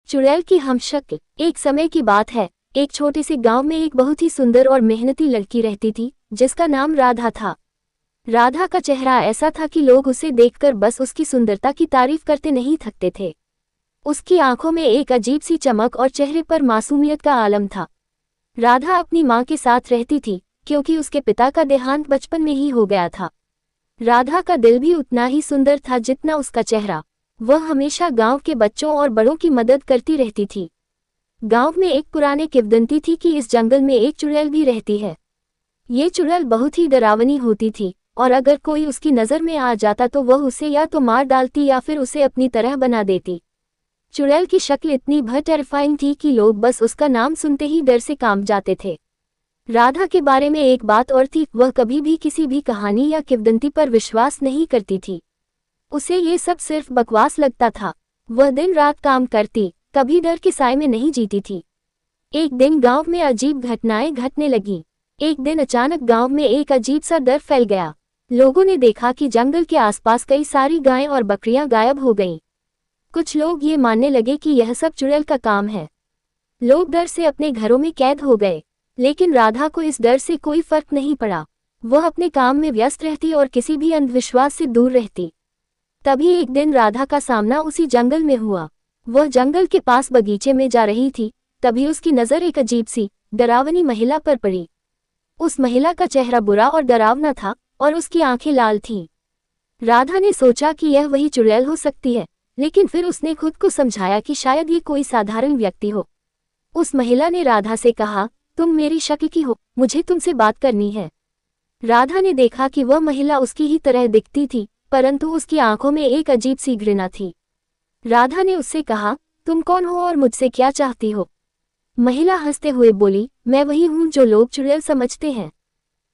चुड़ैल की हमशक्ल। एक समय की बात है, एक छोटे से गांव में एक बहुत ही सुंदर और मेहनती लड़की रहती थी, जिसका नाम राधा था। राधा का चेहरा ऐसा था कि लोग उसे देखकर बस उसकी सुंदरता की तारीफ करते नहीं थकते थे। उसकी आंखों में एक अजीब सी चमक और चेहरे पर मासूमियत का आलम था। राधा अपनी माँ के साथ रहती थी, क्योंकि उसके पिता का देहांत बचपन में ही हो गया था। राधा का दिल भी उतना ही सुंदर था जितना उसका चेहरा। वह हमेशा गांव के बच्चों और बड़ों की मदद करती रहती थी। गांव में एक पुरानी किंवदंती थी कि इस जंगल में एक चुड़ैल भी रहती है। ये चुड़ैल बहुत ही डरावनी होती थी, और अगर कोई उसकी नज़र में आ जाता तो वह उसे या तो मार डालती या फिर उसे अपनी तरह बना देती। चुड़ैल की शक्ल इतनी टेरिफाइंग थी कि लोग बस उसका नाम सुनते ही डर से कांप जाते थे। राधा के बारे में एक बात और थी, वह कभी भी किसी भी कहानी या किंवदंती पर विश्वास नहीं करती थी। उसे ये सब सिर्फ बकवास लगता था। वह दिन रात काम करती, कभी डर के साए में नहीं जीती थी। एक दिन गांव में अजीब घटनाएं घटने लगी। एक दिन अचानक गांव में एक अजीब सा डर फैल गया। लोगों ने देखा कि जंगल के आसपास कई सारी गायें और बकरियां गायब हो गईं। कुछ लोग ये मानने लगे कि यह सब चुड़ैल का काम है। लोग डर से अपने घरों में कैद हो गए, लेकिन राधा को इस डर से कोई फर्क नहीं पड़ा। वह अपने काम में व्यस्त रहती और किसी भी अंधविश्वास से दूर रहती। तभी एक दिन राधा का सामना उसी जंगल में हुआ। वह जंगल के पास बगीचे में जा रही थी, तभी उसकी नज़र एक अजीब सी डरावनी महिला पर पड़ी। उस महिला का चेहरा बुरा और डरावना था, और उसकी आंखें लाल थीं। राधा ने सोचा कि यह वही चुड़ैल हो सकती है, लेकिन फिर उसने खुद को समझाया कि शायद ये कोई साधारण व्यक्ति हो। उस महिला ने राधा से कहा, तुम मेरी शक्ल की हो, मुझे तुमसे बात करनी है। राधा ने देखा कि वह महिला उसकी ही तरह दिखती थी, परंतु उसकी आंखों में एक अजीब सी घृणा थी। राधा ने उससे कहा, तुम कौन हो और मुझसे क्या चाहती हो? महिला हंसते हुए बोली, मैं वही हूँ जो लोग चुड़ैल समझते हैं।